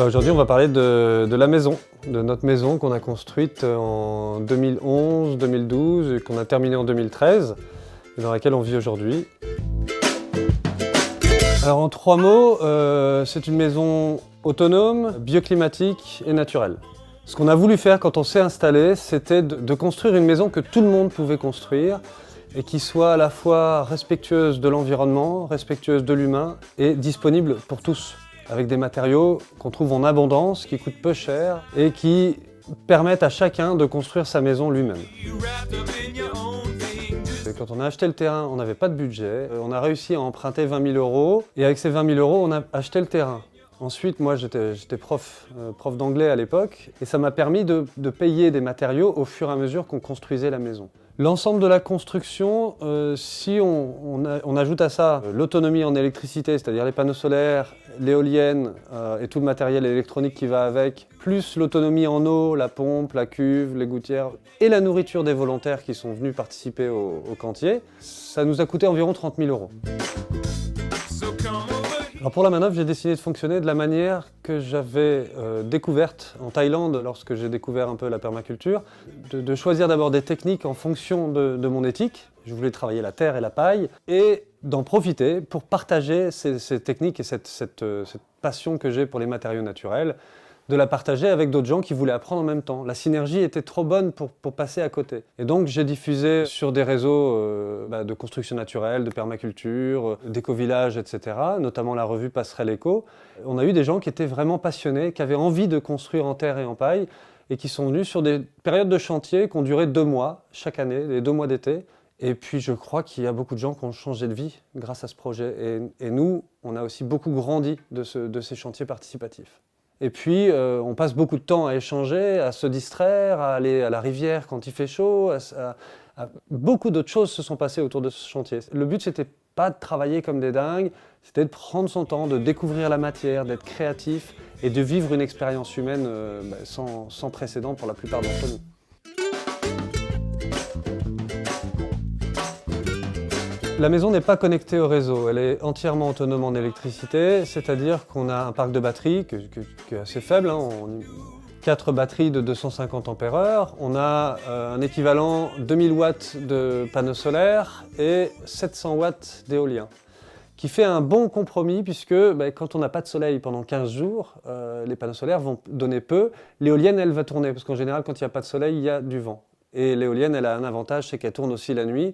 Aujourd'hui, on va parler de la maison, de notre maison qu'on a construite en 2011, 2012 et qu'on a terminée en 2013 et dans laquelle on vit aujourd'hui. Alors en 3 mots, c'est une maison autonome, bioclimatique et naturelle. Ce qu'on a voulu faire quand on s'est installé, c'était de construire une maison que tout le monde pouvait construire et qui soit à la fois respectueuse de l'environnement, respectueuse de l'humain et disponible pour tous, avec des matériaux qu'on trouve en abondance, qui coûtent peu cher et qui permettent à chacun de construire sa maison lui-même. Quand on a acheté le terrain, on n'avait pas de budget. On a réussi à emprunter 20 000 € et avec ces 20 000 €, on a acheté le terrain. Ensuite, moi j'étais prof d'anglais à l'époque et ça m'a permis de payer des matériaux au fur et à mesure qu'on construisait la maison. L'ensemble de la construction, si on ajoute à ça l'autonomie en électricité, c'est-à-dire les panneaux solaires, l'éolienne et tout le matériel électronique qui va avec, plus l'autonomie en eau, la pompe, la cuve, les gouttières et la nourriture des volontaires qui sont venus participer au cantier, ça nous a coûté environ 30 000 €. Alors pour la manœuvre, j'ai décidé de fonctionner de la manière que j'avais découverte en Thaïlande lorsque j'ai découvert un peu la permaculture, de choisir d'abord des techniques en fonction de mon éthique. Je voulais travailler la terre et la paille et d'en profiter pour partager ces techniques et cette passion que j'ai pour les matériaux naturels, de la partager avec d'autres gens qui voulaient apprendre en même temps. La synergie était trop bonne pour passer à côté. Et donc j'ai diffusé sur des réseaux de construction naturelle, de permaculture, d'éco-village, etc., notamment la revue Passerelle Éco. On a eu des gens qui étaient vraiment passionnés, qui avaient envie de construire en terre et en paille, et qui sont venus sur des périodes de chantier qui ont duré 2 mois, chaque année, les 2 mois d'été. Et puis je crois qu'il y a beaucoup de gens qui ont changé de vie grâce à ce projet. Et nous, on a aussi beaucoup grandi de ces chantiers participatifs. Et puis, on passe beaucoup de temps à échanger, à se distraire, à aller à la rivière quand il fait chaud. Beaucoup d'autres choses se sont passées autour de ce chantier. Le but, c'était pas de travailler comme des dingues, c'était de prendre son temps, de découvrir la matière, d'être créatif et de vivre une expérience humaine sans précédent pour la plupart d'entre nous. La maison n'est pas connectée au réseau, elle est entièrement autonome en électricité, c'est-à-dire qu'on a un parc de batteries qui est assez faible, 4 batteries de 250 ampères-heure, on a un équivalent 2000 watts de panneaux solaires et 700 watts d'éolien, qui fait un bon compromis puisque quand on n'a pas de soleil pendant 15 jours, les panneaux solaires vont donner peu, l'éolienne elle va tourner, parce qu'en général quand il n'y a pas de soleil, il y a du vent. Et l'éolienne elle a un avantage, c'est qu'elle tourne aussi la nuit.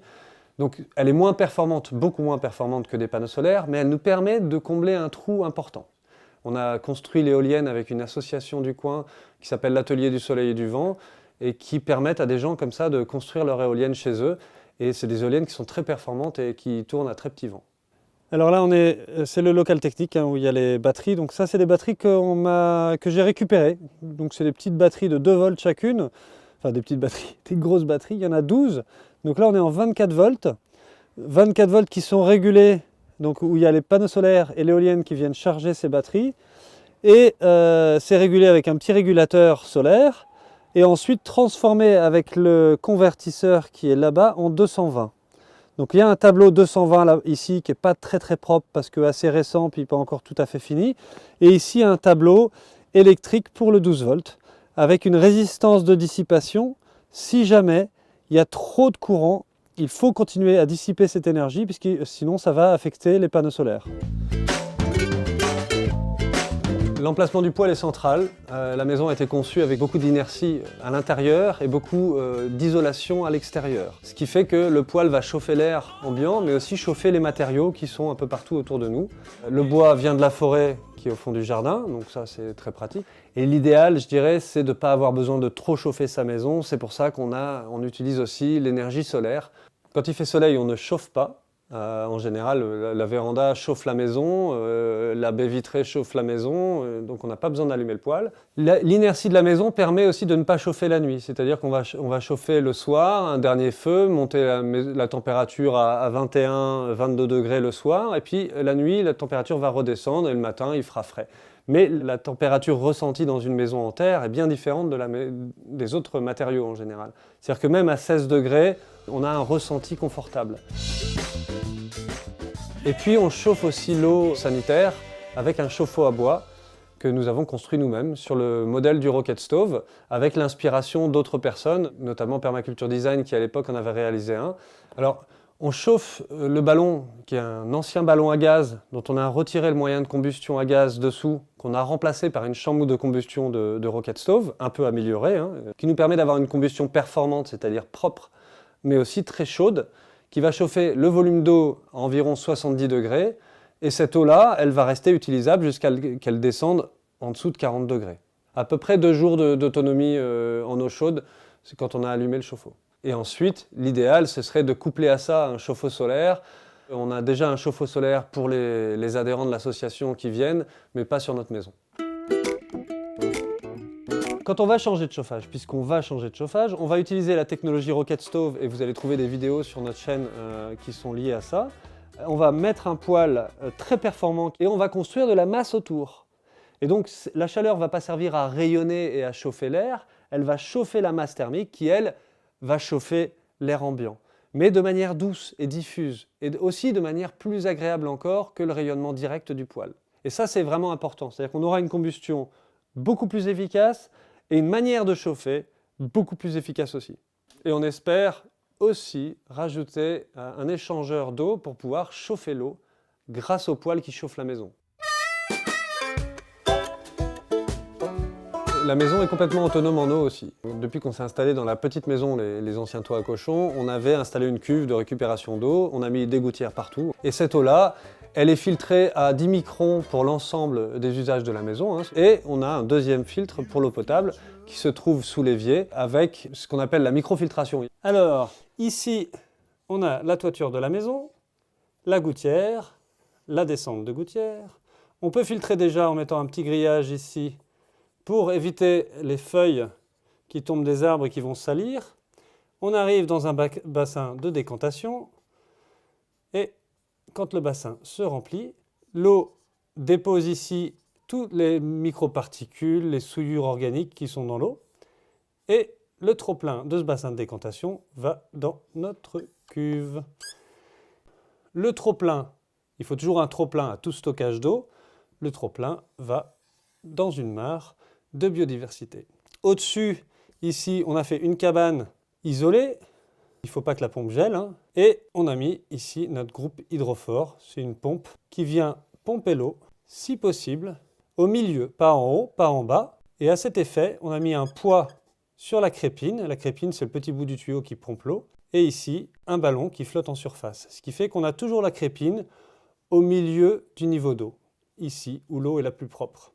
Donc elle est moins performante, beaucoup moins performante que des panneaux solaires, mais elle nous permet de combler un trou important. On a construit l'éolienne avec une association du coin qui s'appelle l'Atelier du Soleil et du Vent et qui permettent à des gens comme ça de construire leur éolienne chez eux. Et c'est des éoliennes qui sont très performantes et qui tournent à très petit vent. Alors là, c'est le local technique où il y a les batteries. Donc ça, c'est des batteries que j'ai récupérées. Donc c'est des petites batteries de 2 volts chacune. Enfin des petites batteries, des grosses batteries, il y en a 12. Donc là on est en 24 volts. 24 volts qui sont régulés, donc où il y a les panneaux solaires et l'éolienne qui viennent charger ces batteries. Et c'est régulé avec un petit régulateur solaire. Et ensuite transformé avec le convertisseur qui est là-bas en 220. Donc il y a un tableau 220 là, ici qui n'est pas très propre parce que assez récent puis pas encore tout à fait fini. Et ici un tableau électrique pour le 12 volts. Avec une résistance de dissipation, si jamais il y a trop de courant, il faut continuer à dissiper cette énergie, puisque sinon ça va affecter les panneaux solaires. L'emplacement du poêle est central. La maison a été conçue avec beaucoup d'inertie à l'intérieur et beaucoup d'isolation à l'extérieur. Ce qui fait que le poêle va chauffer l'air ambiant, mais aussi chauffer les matériaux qui sont un peu partout autour de nous. Le bois vient de la forêt qui est au fond du jardin, donc ça c'est très pratique. Et l'idéal, je dirais, c'est de ne pas avoir besoin de trop chauffer sa maison. C'est pour ça qu'on utilise aussi l'énergie solaire. Quand il fait soleil, on ne chauffe pas. En général, la véranda chauffe la maison, la baie vitrée chauffe la maison, donc on n'a pas besoin d'allumer le poêle. L'inertie de la maison permet aussi de ne pas chauffer la nuit, c'est-à-dire qu'on va chauffer le soir, un dernier feu, monter la température à 21-22 degrés le soir, et puis la nuit, la température va redescendre et le matin, il fera frais. Mais la température ressentie dans une maison en terre est bien différente des autres matériaux en général. C'est-à-dire que même à 16 degrés, on a un ressenti confortable. Et puis on chauffe aussi l'eau sanitaire avec un chauffe-eau à bois que nous avons construit nous-mêmes sur le modèle du Rocket Stove, avec l'inspiration d'autres personnes, notamment Permaculture Design qui à l'époque en avait réalisé un. Alors, on chauffe le ballon, qui est un ancien ballon à gaz, dont on a retiré le moyen de combustion à gaz dessous, qu'on a remplacé par une chambre de combustion de Rocket Stove, un peu améliorée, qui nous permet d'avoir une combustion performante, c'est-à-dire propre, mais aussi très chaude, qui va chauffer le volume d'eau à environ 70 degrés, et cette eau-là, elle va rester utilisable jusqu'à qu'elle descende en dessous de 40 degrés. À peu près 2 jours d'autonomie en eau chaude, c'est quand on a allumé le chauffe-eau. Et ensuite, l'idéal, ce serait de coupler à ça un chauffe-eau solaire. On a déjà un chauffe-eau solaire pour les adhérents de l'association qui viennent, mais pas sur notre maison. Quand on va changer de chauffage, puisqu'on va changer de chauffage, on va utiliser la technologie Rocket Stove, et vous allez trouver des vidéos sur notre chaîne qui sont liées à ça. On va mettre un poêle très performant et on va construire de la masse autour. Et donc la chaleur ne va pas servir à rayonner et à chauffer l'air, elle va chauffer la masse thermique qui, elle, va chauffer l'air ambiant. Mais de manière douce et diffuse, et aussi de manière plus agréable encore que le rayonnement direct du poêle. Et ça, c'est vraiment important. C'est-à-dire qu'on aura une combustion beaucoup plus efficace et une manière de chauffer beaucoup plus efficace aussi. Et on espère aussi rajouter un échangeur d'eau pour pouvoir chauffer l'eau grâce au poêle qui chauffe la maison. La maison est complètement autonome en eau aussi. Depuis qu'on s'est installé dans la petite maison, les anciens toits à cochons, on avait installé une cuve de récupération d'eau, on a mis des gouttières partout. Et cette eau-là, elle est filtrée à 10 microns pour l'ensemble des usages de la maison. Et on a un deuxième filtre pour l'eau potable qui se trouve sous l'évier avec ce qu'on appelle la microfiltration. Alors, ici, on a la toiture de la maison, la gouttière, la descente de gouttière. On peut filtrer déjà en mettant un petit grillage ici pour éviter les feuilles qui tombent des arbres et qui vont salir. On arrive dans un bassin de décantation et quand le bassin se remplit, l'eau dépose ici toutes les microparticules, les souillures organiques qui sont dans l'eau et le trop-plein de ce bassin de décantation va dans notre cuve. Le trop-plein, il faut toujours un trop-plein à tout stockage d'eau. Le trop-plein va dans une mare de biodiversité. Au-dessus, ici, on a fait une cabane isolée. Il ne faut pas que la pompe gèle. Et on a mis ici notre groupe hydrophore. C'est une pompe qui vient pomper l'eau, si possible, au milieu, pas en haut, pas en bas. Et à cet effet, on a mis un poids sur la crépine. La crépine, c'est le petit bout du tuyau qui pompe l'eau. Et ici, un ballon qui flotte en surface. Ce qui fait qu'on a toujours la crépine au milieu du niveau d'eau, ici où l'eau est la plus propre.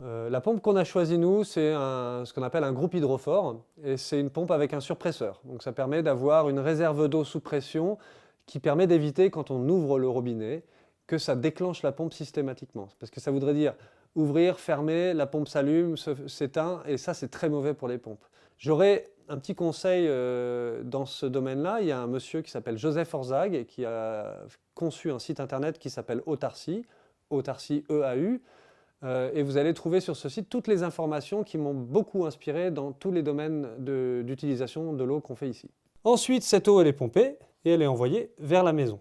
La pompe qu'on a choisie nous, c'est ce qu'on appelle un groupe hydrophore, et c'est une pompe avec un surpresseur. Donc ça permet d'avoir une réserve d'eau sous pression qui permet d'éviter, quand on ouvre le robinet, que ça déclenche la pompe systématiquement. Parce que ça voudrait dire ouvrir, fermer, la pompe s'allume, s'éteint, et ça c'est très mauvais pour les pompes. J'aurais un petit conseil dans ce domaine-là. Il y a un monsieur qui s'appelle Joseph Orzag et qui a conçu un site internet qui s'appelle Autarcie, Autarcie EAU. Et vous allez trouver sur ce site toutes les informations qui m'ont beaucoup inspiré dans tous les domaines d'utilisation de l'eau qu'on fait ici. Ensuite, cette eau, elle est pompée et elle est envoyée vers la maison.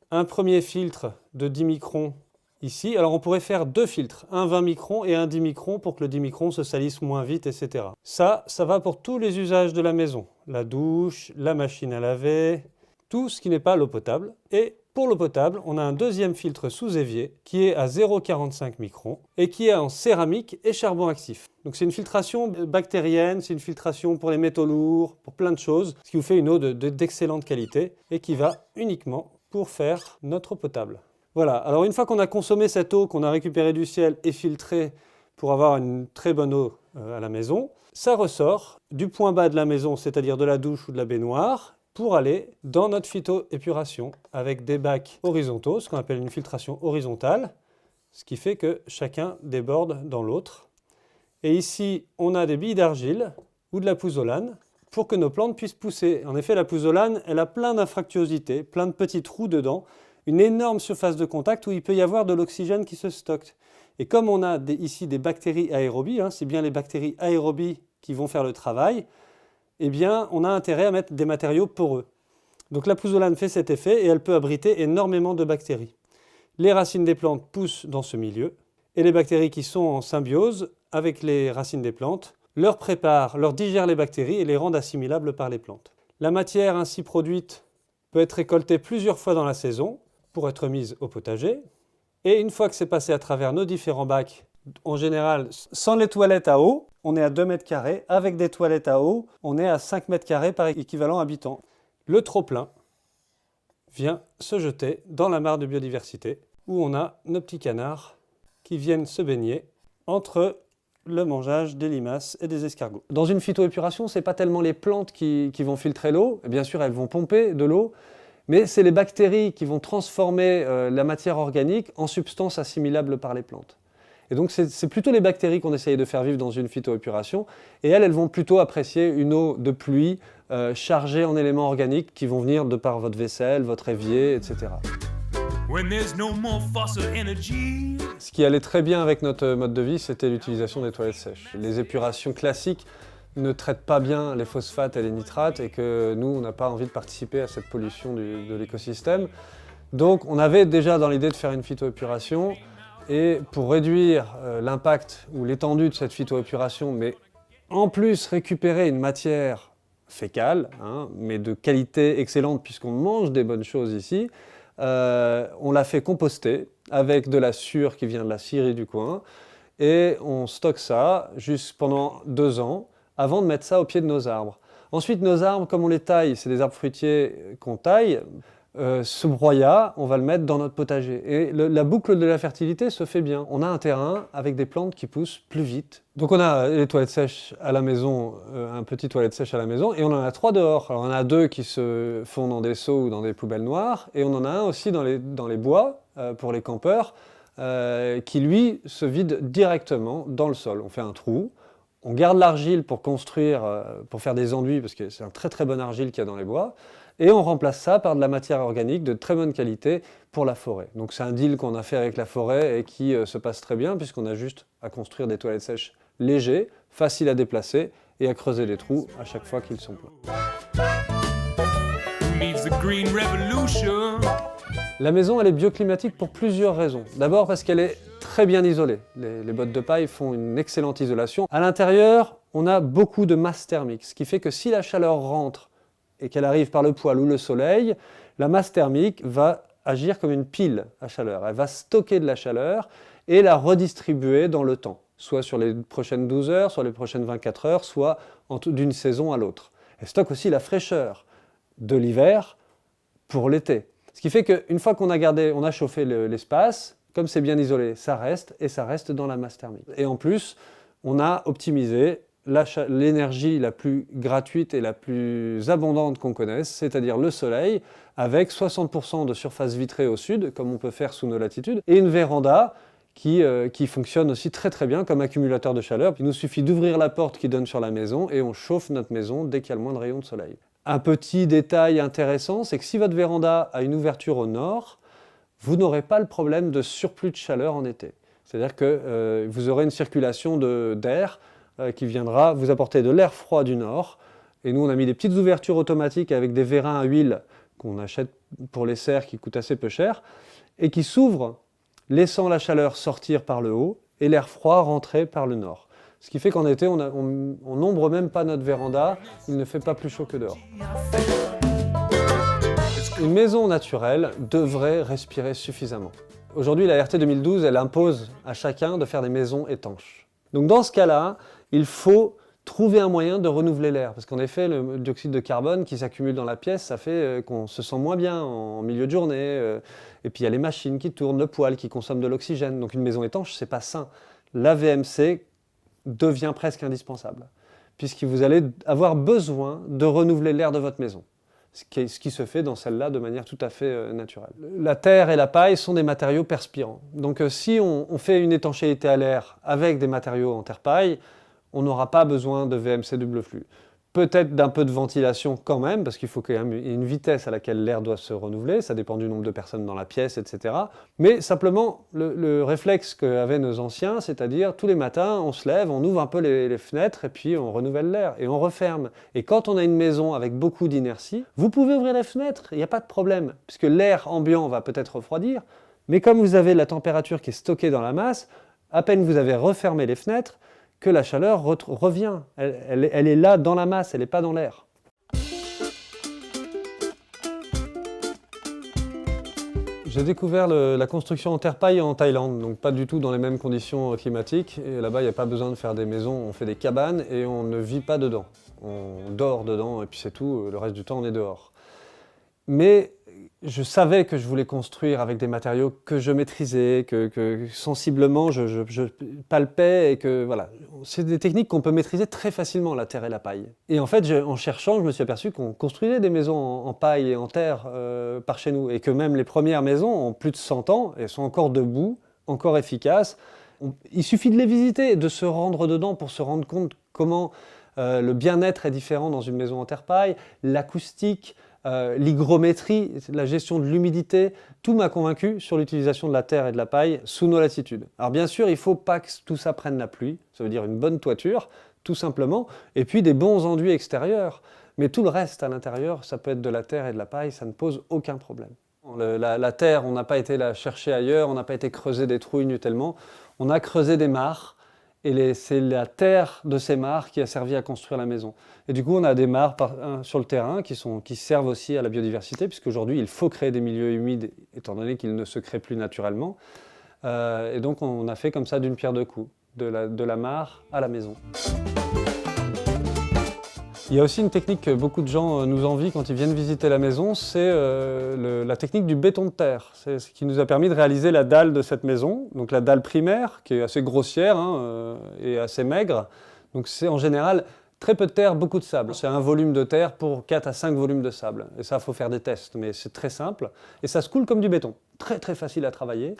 Un premier filtre de 10 microns ici. Alors on pourrait faire deux filtres, un 20 microns et un 10 microns pour que le 10 microns se salisse moins vite, etc. Ça va pour tous les usages de la maison. La douche, la machine à laver, tout ce qui n'est pas l'eau potable. Et pour l'eau potable, on a un deuxième filtre sous évier qui est à 0,45 microns et qui est en céramique et charbon actif. Donc c'est une filtration bactérienne, c'est une filtration pour les métaux lourds, pour plein de choses, ce qui vous fait une eau d'excellente qualité et qui va uniquement pour faire notre eau potable. Voilà, alors une fois qu'on a consommé cette eau qu'on a récupérée du ciel et filtrée pour avoir une très bonne eau à la maison, ça ressort du point bas de la maison, c'est-à-dire de la douche ou de la baignoire, pour aller dans notre phytoépuration avec des bacs horizontaux, ce qu'on appelle une filtration horizontale, ce qui fait que chacun déborde dans l'autre. Et ici, on a des billes d'argile ou de la pouzzolane pour que nos plantes puissent pousser. En effet, la pouzzolane, elle a plein d'infractuosités, plein de petits trous dedans, une énorme surface de contact où il peut y avoir de l'oxygène qui se stocke. Et comme on a ici des bactéries aérobies, c'est bien les bactéries aérobies qui vont faire le travail, eh bien, on a intérêt à mettre des matériaux poreux. Donc la pouzzolane fait cet effet et elle peut abriter énormément de bactéries. Les racines des plantes poussent dans ce milieu Et les bactéries qui sont en symbiose avec les racines des plantes leur préparent, leur digèrent les bactéries et les rendent assimilables par les plantes. La matière ainsi produite peut être récoltée plusieurs fois dans la saison pour être mise au potager. Et une fois que c'est passé à travers nos différents bacs, en général, sans les toilettes à eau, on est à 2 mètres carrés. Avec des toilettes à eau, on est à 5 mètres carrés par équivalent habitant. Le trop-plein vient se jeter dans la mare de biodiversité, où on a nos petits canards qui viennent se baigner entre le mangeage des limaces et des escargots. Dans une phytoépuration, ce n'est pas tellement les plantes qui vont filtrer l'eau, bien sûr elles vont pomper de l'eau, mais c'est les bactéries qui vont transformer la matière organique en substances assimilables par les plantes. Et donc c'est plutôt les bactéries qu'on essaye de faire vivre dans une phytoépuration, et elles vont plutôt apprécier une eau de pluie chargée en éléments organiques qui vont venir de par votre vaisselle, votre évier, etc. Ce qui allait très bien avec notre mode de vie, c'était l'utilisation des toilettes sèches. Les épurations classiques ne traitent pas bien les phosphates et les nitrates et que nous, on n'a pas envie de participer à cette pollution de l'écosystème. Donc on avait déjà dans l'idée de faire une phytoépuration et pour réduire l'impact ou l'étendue de cette phytoépuration, mais en plus récupérer une matière fécale, mais de qualité excellente puisqu'on mange des bonnes choses ici, on l'a fait composter avec de la sûre qui vient de la scierie du coin et on stocke ça juste pendant 2 ans avant de mettre ça au pied de nos arbres. Ensuite, nos arbres, comme on les taille, c'est des arbres fruitiers qu'on taille, ce broyat, on va le mettre dans notre potager. Et la boucle de la fertilité se fait bien. On a un terrain avec des plantes qui poussent plus vite. Donc on a les toilettes sèches à la maison, un petit toilette sèche à la maison, et on en a 3 dehors. Alors on en a 2 qui se font dans des seaux ou dans des poubelles noires, et on en a un aussi dans les bois, pour les campeurs, qui lui se vide directement dans le sol. On fait un trou, on garde l'argile pour construire, pour faire des enduits, parce que c'est un très très bon argile qu'il y a dans les bois, et on remplace ça par de la matière organique de très bonne qualité pour la forêt. Donc c'est un deal qu'on a fait avec la forêt et qui se passe très bien puisqu'on a juste à construire des toilettes sèches légers, faciles à déplacer et à creuser des trous à chaque fois qu'ils sont pleins. La maison elle est bioclimatique pour plusieurs raisons. D'abord parce qu'elle est très bien isolée. Les bottes de paille font une excellente isolation. À l'intérieur, on a beaucoup de masse thermique, ce qui fait que si la chaleur rentre et qu'elle arrive par le poêle ou le soleil, la masse thermique va agir comme une pile à chaleur. Elle va stocker de la chaleur et la redistribuer dans le temps, soit sur les prochaines 12 heures, soit les prochaines 24 heures, soit d'une saison à l'autre. Elle stocke aussi la fraîcheur de l'hiver pour l'été. Ce qui fait qu'une fois qu'on a chauffé l'espace, comme c'est bien isolé, ça reste et ça reste dans la masse thermique. Et en plus, on a optimisé l'énergie la plus gratuite et la plus abondante qu'on connaisse, c'est-à-dire le soleil, avec 60% de surface vitrée au sud, comme on peut faire sous nos latitudes, et une véranda qui fonctionne aussi très très bien comme accumulateur de chaleur. Il nous suffit d'ouvrir la porte qui donne sur la maison et on chauffe notre maison dès qu'il y a le moins de rayons de soleil. Un petit détail intéressant, c'est que si votre véranda a une ouverture au nord, vous n'aurez pas le problème de surplus de chaleur en été. C'est-à-dire que vous aurez une circulation d'air qui viendra vous apporter de l'air froid du nord. Et nous, on a mis des petites ouvertures automatiques avec des vérins à huile qu'on achète pour les serres qui coûtent assez peu cher et qui s'ouvrent, laissant la chaleur sortir par le haut et l'air froid rentrer par le nord. Ce qui fait qu'en été, on n'ombre même pas notre véranda, il ne fait pas plus chaud que dehors. Une maison naturelle devrait respirer suffisamment. Aujourd'hui, la RT 2012, elle impose à chacun de faire des maisons étanches. Donc dans ce cas-là, il faut trouver un moyen de renouveler l'air. Parce qu'en effet, le dioxyde de carbone qui s'accumule dans la pièce, ça fait qu'on se sent moins bien en milieu de journée. Et puis il y a les machines qui tournent, le poêle qui consomme de l'oxygène. Donc une maison étanche, c'est pas sain. La VMC devient presque indispensable, puisque vous allez avoir besoin de renouveler l'air de votre maison. Ce qui se fait dans celle-là de manière tout à fait naturelle. La terre et la paille sont des matériaux perspirants. Donc si on fait une étanchéité à l'air avec des matériaux en terre-paille, on n'aura pas besoin de VMC double flux. Peut-être d'un peu de ventilation quand même, parce qu'il faut quand même une vitesse à laquelle l'air doit se renouveler, ça dépend du nombre de personnes dans la pièce, etc. Mais simplement, le réflexe qu'avaient nos anciens, c'est-à-dire tous les matins, on se lève, on ouvre un peu les fenêtres et puis on renouvelle l'air et on referme. Et quand on a une maison avec beaucoup d'inertie, vous pouvez ouvrir les fenêtres, il n'y a pas de problème, puisque l'air ambiant va peut-être refroidir, mais comme vous avez la température qui est stockée dans la masse, À peine vous avez refermé les fenêtres, que la chaleur revient. Elle est là dans la masse, elle n'est pas dans l'air. J'ai découvert la construction en terre-paille en Thaïlande, donc pas du tout dans les mêmes conditions climatiques. Et là-bas, il n'y a pas besoin de faire des maisons, on fait des cabanes et on ne vit pas dedans. On dort dedans et puis c'est tout, le reste du temps on est dehors. Mais je savais que je voulais construire avec des matériaux que je maîtrisais, que sensiblement je palpais et que voilà. C'est des techniques qu'on peut maîtriser très facilement, la terre et la paille. Et en fait, en cherchant, je me suis aperçu qu'on construisait des maisons en paille et en terre par chez nous et que même les premières maisons ont plus de 100 ans et sont encore debout, encore efficaces. Il suffit de les visiter et de se rendre dedans pour se rendre compte comment le bien-être est différent dans une maison en terre-paille, l'acoustique, l'hygrométrie, la gestion de l'humidité, tout m'a convaincu sur l'utilisation de la terre et de la paille sous nos latitudes. Alors bien sûr, il ne faut pas que tout ça prenne la pluie, ça veut dire une bonne toiture, tout simplement, et puis des bons enduits extérieurs. Mais tout le reste à l'intérieur, ça peut être de la terre et de la paille, ça ne pose aucun problème. La terre, on n'a pas été la chercher ailleurs, on n'a pas été creuser des trous inutilement, on a creusé des mares, et c'est la terre de ces mares qui a servi à construire la maison. Et du coup, on a des mares sur le terrain qui servent aussi à la biodiversité, puisqu'aujourd'hui, il faut créer des milieux humides, étant donné qu'ils ne se créent plus naturellement. Et donc, on a fait comme ça d'une pierre deux coups, de la mare à la maison. Il y a aussi une technique que beaucoup de gens nous envient quand ils viennent visiter la maison, c'est la technique du béton de terre. C'est ce qui nous a permis de réaliser la dalle de cette maison, donc la dalle primaire, qui est assez grossière et assez maigre. Donc c'est en général très peu de terre, beaucoup de sable. C'est un volume de terre pour 4 à 5 volumes de sable. Et ça, il faut faire des tests, mais c'est très simple. Et ça se coule comme du béton. Très très facile à travailler.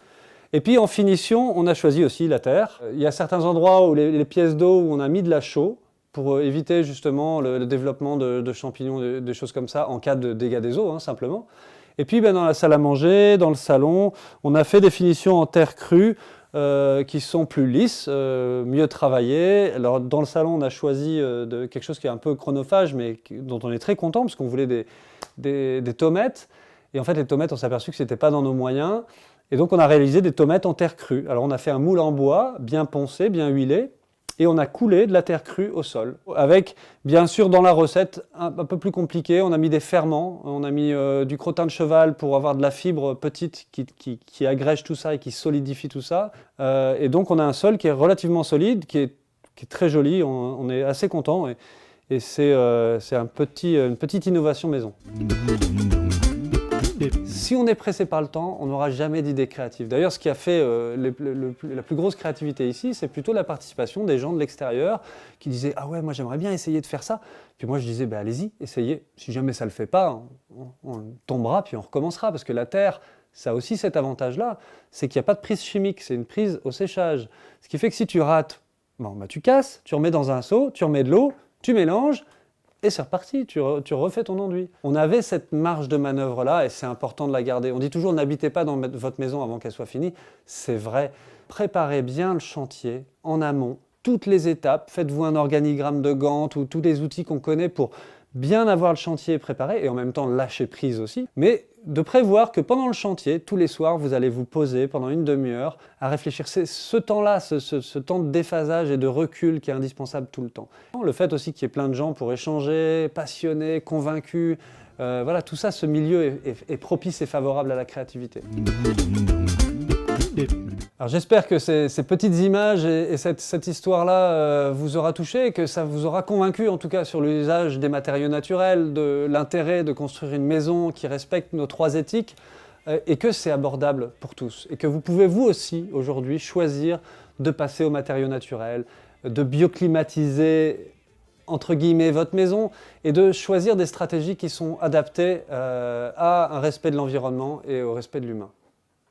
Et puis en finition, on a choisi aussi la terre. Il y a certains endroits où les pièces d'eau où on a mis de la chaux, pour éviter justement le développement de champignons, des choses comme ça, en cas de dégâts des eaux, simplement. Et puis dans la salle à manger, dans le salon, on a fait des finitions en terre crue qui sont plus lisses, mieux travaillées. Alors dans le salon, on a choisi quelque chose qui est un peu chronophage, mais dont on est très content, parce qu'on voulait des tomates. Et en fait, les tomates, on s'est aperçu que ce n'était pas dans nos moyens. Et donc on a réalisé des tomates en terre crue. Alors on a fait un moule en bois, bien poncé, bien huilé. Et on a coulé de la terre crue au sol. Avec, bien sûr, dans la recette, un peu plus compliqué, on a mis des ferments, on a mis du crottin de cheval pour avoir de la fibre petite qui agrège tout ça et qui solidifie tout ça. Et donc on a un sol qui est relativement solide, qui est très joli, on est assez content. Et c'est une petite innovation maison. Si on est pressé par le temps, on n'aura jamais d'idées créatives. D'ailleurs, ce qui a fait la plus grosse créativité ici, c'est plutôt la participation des gens de l'extérieur qui disaient « Ah ouais, moi j'aimerais bien essayer de faire ça ». Puis moi je disais « Allez-y, essayez. Si jamais ça ne le fait pas, on tombera puis on recommencera. » Parce que la terre, ça a aussi cet avantage-là, c'est qu'il n'y a pas de prise chimique, c'est une prise au séchage. Ce qui fait que si tu rates, tu casses, tu remets dans un seau, tu remets de l'eau, tu mélanges, et c'est reparti, tu refais ton enduit. On avait cette marge de manœuvre-là et c'est important de la garder. On dit toujours n'habitez pas dans votre maison avant qu'elle soit finie. C'est vrai. Préparez bien le chantier en amont, toutes les étapes. Faites-vous un organigramme de Gantt ou tous les outils qu'on connaît pour bien avoir le chantier préparé et en même temps lâcher prise aussi. Mais de prévoir que pendant le chantier, tous les soirs, vous allez vous poser pendant une demi-heure à réfléchir. C'est ce temps-là, ce temps de déphasage et de recul qui est indispensable tout le temps. Le fait aussi qu'il y ait plein de gens pour échanger, passionnés, convaincus, voilà, tout ça, ce milieu est propice et favorable à la créativité. Alors j'espère que ces petites images et cette histoire-là vous aura touché et que ça vous aura convaincu en tout cas sur l'usage des matériaux naturels, de l'intérêt de construire une maison qui respecte nos 3 éthiques et que c'est abordable pour tous. Et que vous pouvez vous aussi aujourd'hui choisir de passer aux matériaux naturels, de bioclimatiser entre guillemets votre maison et de choisir des stratégies qui sont adaptées à un respect de l'environnement et au respect de l'humain.